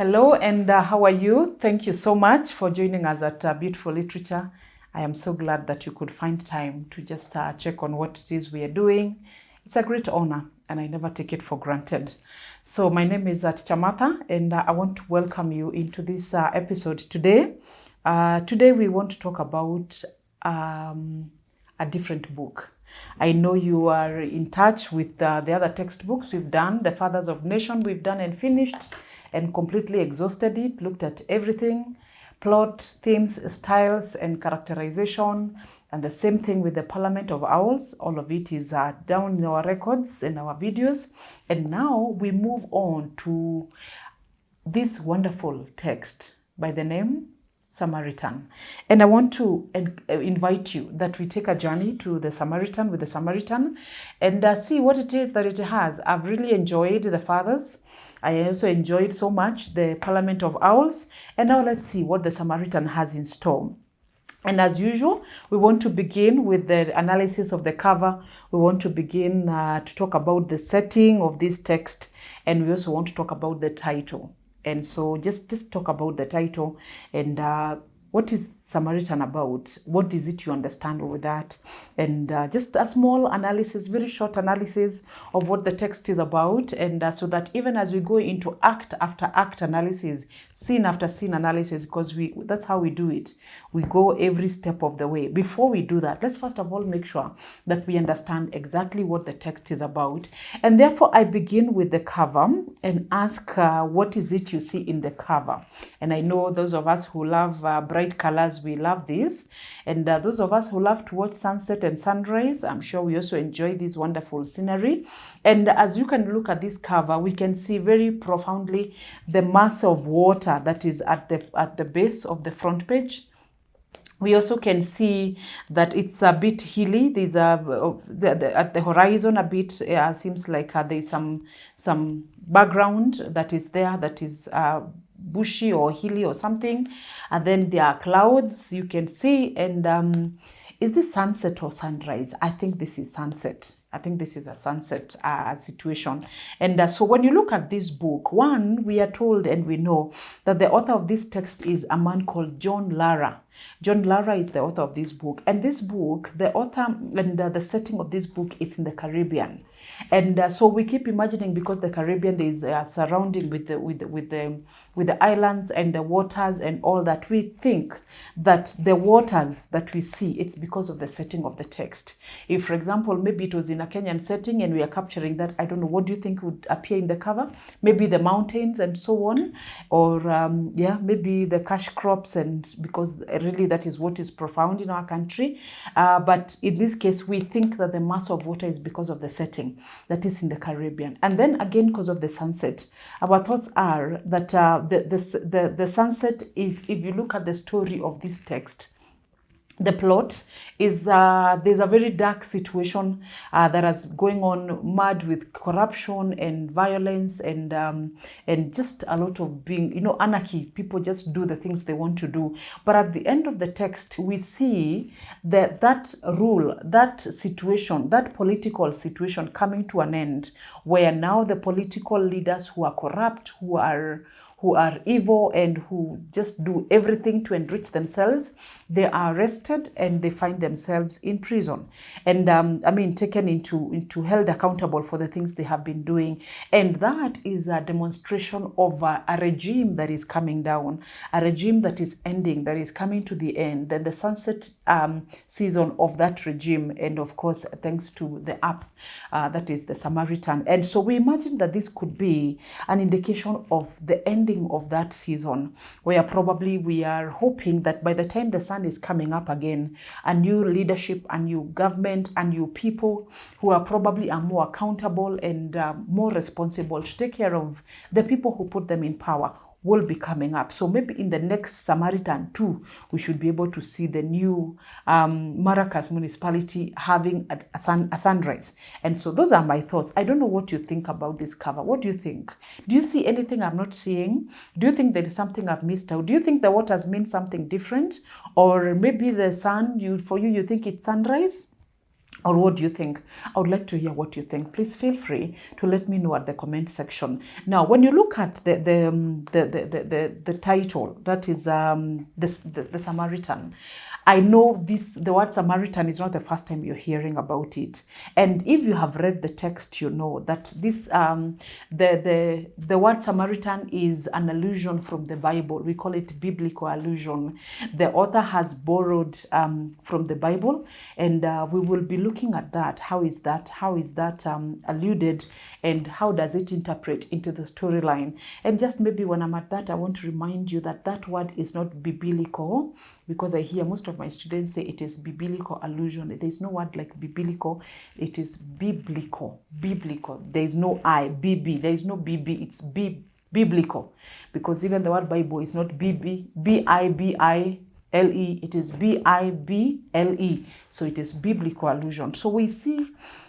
Hello, and how are you? Thank you so much for joining us at Beautiful Literature. I am so glad that you could find time to just check on what it is we are doing. It's a great honor, and I never take it for granted. So my name is Teacher Martha, and I want to welcome you into this episode today. Today we want to talk about a different book. I know you are in touch with the other textbooks we've done, the Fathers of Nation we've done and finished and completely exhausted it, looked at everything, plot, themes, styles, and characterization. And the same thing with the Parliament of Owls. All of it is down in our records and our videos. And now we move on to this wonderful text by the name Samaritan. And I want to invite you that we take a journey to the Samaritan with the Samaritan and see what it is that it has. I've really enjoyed the Fathers. I also enjoyed so much the Parliament of Owls. And now let's see what the Samaritan has in store. And as usual, we want to begin with the analysis of the cover. We want to begin to talk about the setting of this text. And we also want to talk about the title. And so just talk about the title and what is Samaritan about? What is it you understand with that? And just a small analysis, very short analysis of what the text is about. And so that even as we go into act after act analysis, scene after scene analysis, because that's how we do it. We go every step of the way. Before we do that, let's first of all make sure that we understand exactly what the text is about. And therefore, I begin with the cover and ask, what is it you see in the cover? And I know those of us who love bright colors, we love this. And those of us who love to watch sunset and sunrise, I'm sure we also enjoy this wonderful scenery. And as you can look at this cover, we can see very profoundly the mass of water that is at the base of the front page. We also can see that it's a bit hilly. There's at the horizon a bit seems like there's some background that is there that is bushy or hilly or something. And then there are clouds you can see. And is this sunset or sunrise? I think this is sunset. I think this is a sunset situation. And so when you look at this book, one, we are told and we know that the author of this text is a man called John Lara. John Lara is the author of this book. And this book, the author and the setting of this book is in the Caribbean. And so we keep imagining, because the Caribbean is surrounding with the islands and the waters and all that, we think that the waters that we see, it's because of the setting of the text. If, for example, maybe it was in a Kenyan setting and we are capturing that, I don't know, what do you think would appear in the cover? Maybe the mountains and so on, or maybe the cash crops, and because really that is what is profound in our country. But in this case, we think that the mass of water is because of the setting that is in the Caribbean. And then again, because of the sunset, our thoughts are that the sunset, if you look at the story of this text, the plot is there's a very dark situation that is going on, mad with corruption and violence and just a lot of being, anarchy. People just do the things they want to do. But at the end of the text, we see that rule, that situation, that political situation coming to an end, where now the political leaders who are corrupt, who are evil and who just do everything to enrich themselves, they are arrested and they find themselves in prison. And taken into held accountable for the things they have been doing. And that is a demonstration of a regime that is coming down, a regime that is ending, that is coming to the end. Then the sunset season of that regime, and of course, thanks to the app that is the Samaritan. And so we imagine that this could be an indication of the ending of that season, where probably we are hoping that by the time the sun is coming up again, a new leadership, a new government, a new people who are probably more accountable and more responsible to take care of the people who put them in power will be coming up. So maybe in the next Samaritan 2, we should be able to see the new Maracas municipality having a sunrise. And so those are my thoughts. I don't know what you think about this cover. What do you think? Do you see anything I'm not seeing? Do you think there is something I've missed out? Do you think the waters mean something different? Or maybe the sun, for you think it's sunrise? Or what do you think? I would like to hear what you think. Please feel free to let me know at the comment section. Now, when you look at the title, that is the Samaritan. I know the word Samaritan is not the first time you're hearing about it. And if you have read the text, you know that this the word Samaritan is an allusion from the Bible. We call it biblical allusion. The author has borrowed from the Bible, and we will be looking at that. How is that alluded, and how does it interpret into the storyline? And just maybe when I'm at that, I want to remind you that that word is not biblical, because I hear most of my students say it is biblical allusion. There is no word like biblical. It is biblical. There is no I, BB. There is no BB. It's biblical. Because even the word Bible is not BB, BIBILE. It is BIBLE. So it is biblical allusion. So we see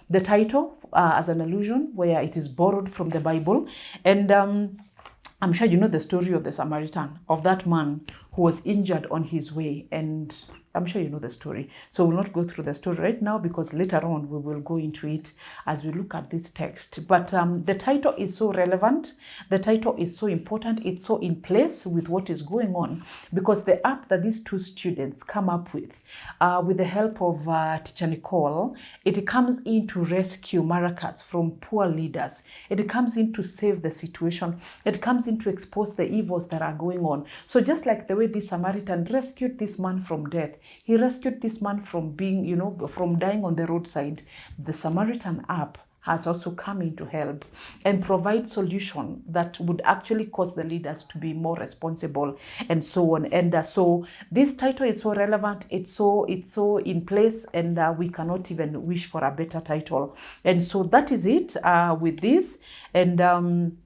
the title as an allusion where it is borrowed from the Bible. And I'm sure you know the story of the Samaritan, of that man who was injured on his way. And I'm sure you know the story. So we'll not go through the story right now, because later on we will go into it as we look at this text. But the title is so relevant. The title is so important. It's so in place with what is going on, because the app that these two students come up with the help of teacher Nicole, it comes in to rescue Maracas from poor leaders. It comes in to save the situation. It comes in to expose the evils that are going on. So just like the way this Samaritan rescued this man from death, he rescued this man from being, from dying on the roadside, the Samaritan app has also come in to help and provide solution that would actually cause the leaders to be more responsible, and so on. And so this title is so relevant. It's so in place, and we cannot even wish for a better title. And so that is it with this. And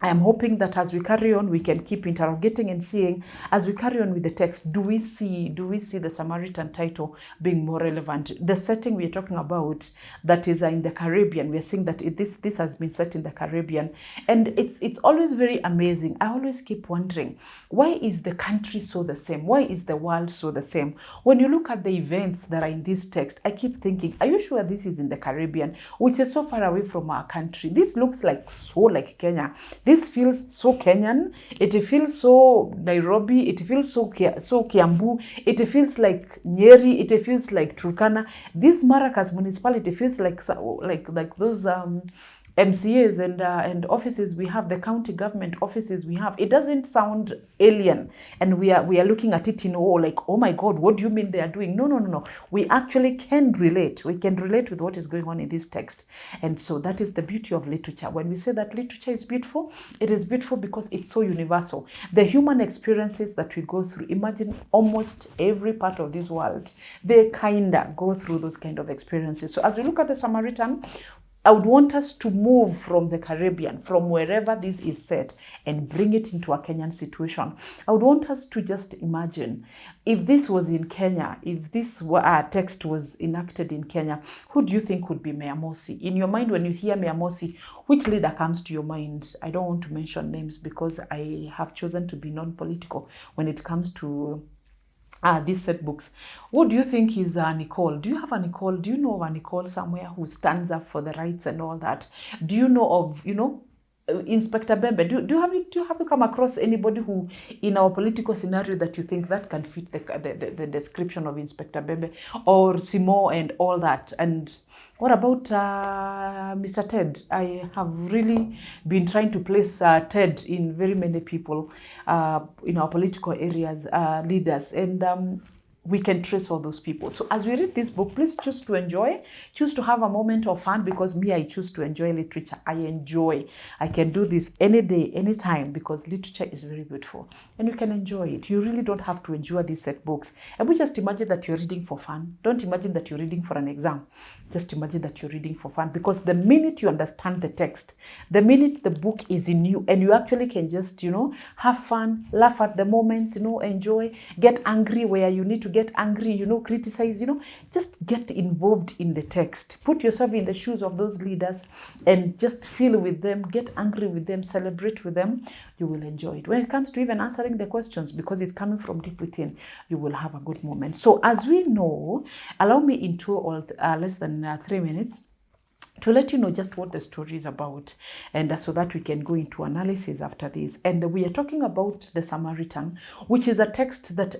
I am hoping that as we carry on, we can keep interrogating and seeing, as we carry on with the text, do we see the Samaritan title being more relevant? The setting we are talking about, that is in the Caribbean, we are seeing that this has been set in the Caribbean. And it's always very amazing. I always keep wondering, why is the country so the same? Why is the world so the same? When you look at the events that are in this text, I keep thinking, are you sure this is in the Caribbean, which is so far away from our country? This looks like Kenya. This feels so Kenyan. It feels so Nairobi. It feels so Kiambu. It feels like Nyeri. It feels like Turkana. This Maracas municipality feels like those MCAs and offices we have, the county government offices we have. It doesn't sound alien, and we are looking at it in awe, like, oh my God, what do you mean they are doing? No. We actually can relate. We can relate with what is going on in this text. And so that is the beauty of literature. When we say that literature is beautiful, it is beautiful because it's so universal. The human experiences that we go through, imagine almost every part of this world, they kinda go through those kind of experiences. So as we look at the Samaritan, I would want us to move from the Caribbean, from wherever this is set, and bring it into a Kenyan situation. I would want us to just imagine, if this was in Kenya, if this text was enacted in Kenya, who do you think would be Mayor Mosi? In your mind, when you hear Mayor Mosi, which leader comes to your mind? I don't want to mention names because I have chosen to be non-political when it comes to these set books. What do you think is Nicole? Do you have a Nicole? Do you know of a Nicole somewhere who stands up for the rights and all that? Do you know of, Inspector Bembe? Do you have you come across anybody who, in our political scenario, that you think that can fit the description of Inspector Bembe or Simo and all that? And what about Mr. Ted? I have really been trying to place Ted in very many people in our political areas, leaders, and we can trace all those people. So as we read this book, please choose to enjoy, choose to have a moment of fun, because me, I choose to enjoy literature. I can do this any day, anytime, because literature is very beautiful and you can enjoy it. You really don't have to endure these set books. And we just imagine that you're reading for fun. Don't imagine that you're reading for an exam. Just imagine that you're reading for fun, because the minute you understand the text, the minute the book is in you, and you actually can just, have fun, laugh at the moments, enjoy, get angry where you need to get angry, you know, criticize, you know, just get involved in the text. Put yourself in the shoes of those leaders and just feel with them, get angry with them, celebrate with them. You will enjoy it. When it comes to even answering the questions, because it's coming from deep within, you will have a good moment. So as we know, allow me in less than 3 minutes to let you know just what the story is about, and so that we can go into analysis after this. And we are talking about the Samaritan, which is a text that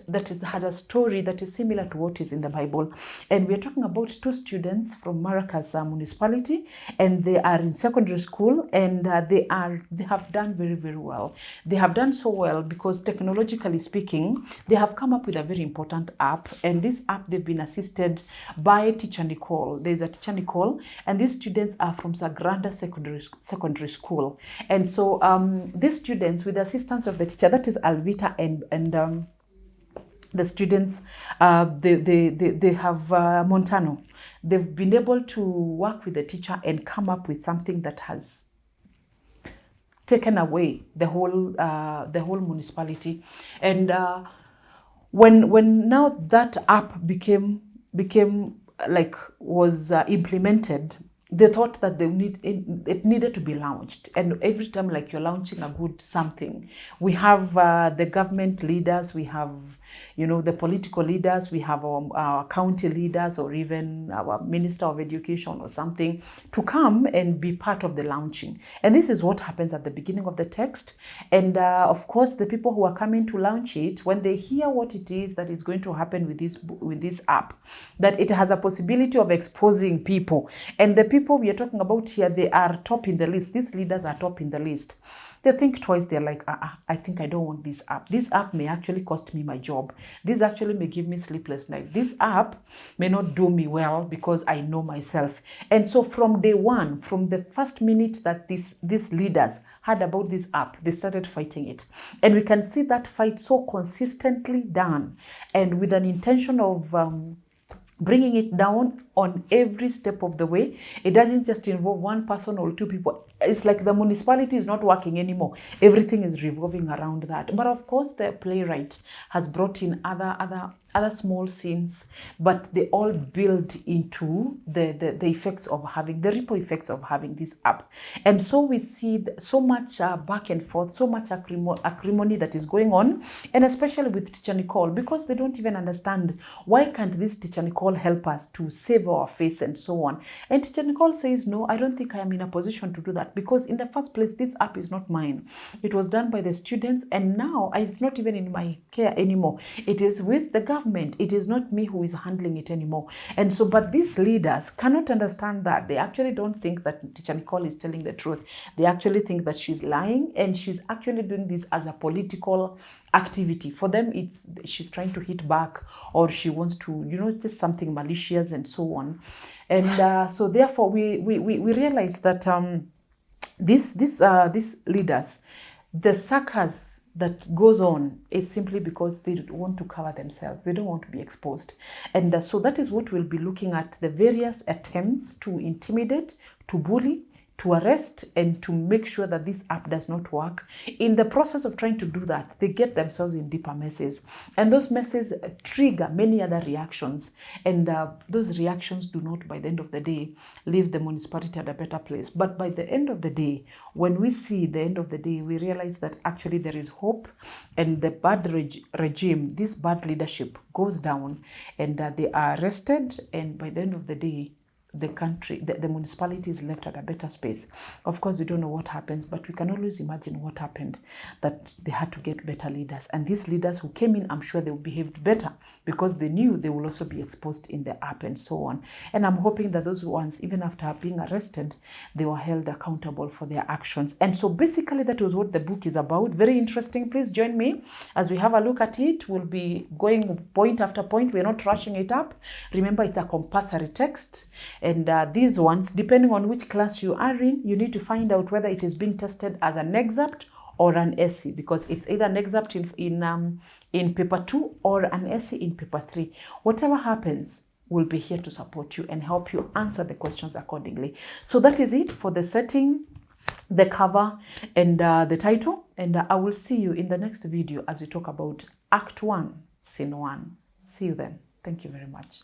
had a story that is similar to what is in the Bible. And we are talking about two students from Maracas municipality, and they are in secondary school, and they have done very, very well. They have done so well because, technologically speaking, they have come up with a very important app, and this app, they've been assisted by teacher Nicole. There's a teacher Nicole, and these students are from Sagrada Secondary School. And so these students, with the assistance of the teacher, that is Alvita, and the students, they have Montano. They've been able to work with the teacher and come up with something that has taken away the whole municipality. And when now that app became was implemented, they thought that it needed to be launched. And every time, like, you're launching a good something, we have the government leaders, we have, you know, the political leaders, we have our county leaders, or even our Minister of Education or something, to come and be part of the launching. And this is what happens at the beginning of the text. And of course, the people who are coming to launch it, when they hear what it is that is going to happen with this app, that it has a possibility of exposing people. And the people we are talking about here, they are top in the list. These leaders are top in the list. They think twice. They're like, I think I don't want this app. This app may actually cost me my job. This actually may give me sleepless nights. This app may not do me well because I know myself. And so from day one, from the first minute that these leaders heard about this app, they started fighting it. And we can see that fight so consistently done, and with an intention of bringing it down on every step of the way. It doesn't just involve one person or two people. It's like the municipality is not working anymore. Everything is revolving around that. But of course, the playwright has brought in other small scenes, but they all build into the effects of having, the ripple effects of having this app. And so we see so much back and forth, so much acrimony that is going on, and especially with teacher Nicole, because they don't even understand, why can't this teacher Nicole help us to save our face and so on. And teacher Nicole says, no, I don't think I am in a position to do that, because in the first place, this app is not mine. It was done by the students, and now it's not even in my care anymore. It is with the government. It is not me who is handling it anymore. And so, but these leaders cannot understand that. They actually don't think that teacher Nicole is telling the truth. They actually think that she's lying, and she's actually doing this as a political activity. For them, she's trying to hit back, or she wants to, you know, just something malicious and so on. And so therefore we realize that these leaders, the circus that goes on is simply because they want to cover themselves. They don't want to be exposed. And so that is what we'll be looking at, the various attempts to intimidate, to bully, to arrest, and to make sure that this app does not work. In the process of trying to do that, they get themselves in deeper messes. And those messes trigger many other reactions. And those reactions do not, by the end of the day, leave the municipality at a better place. But by the end of the day, when we see the end of the day, we realize that actually there is hope, and the bad regime, this bad leadership goes down, and they are arrested. And by the end of the day, the country, the municipality is left at a better space. Of course, we don't know what happens, but we can always imagine what happened, that they had to get better leaders. And these leaders who came in, I'm sure they behaved better, because they knew they will also be exposed in the app and so on. And I'm hoping that those ones, even after being arrested, they were held accountable for their actions. And so basically that was what the book is about. Very interesting. Please join me as we have a look at it. We'll be going point after point. We're not rushing it up. Remember, it's a compulsory text. And these ones, depending on which class you are in, you need to find out whether it is being tested as an excerpt or an essay, because it's either an excerpt in paper 2 or an essay in paper 3. Whatever happens, we'll be here to support you and help you answer the questions accordingly. So that is it for the setting, the cover, and the title. And I will see you in the next video as we talk about Act 1, Scene 1. See you then. Thank you very much.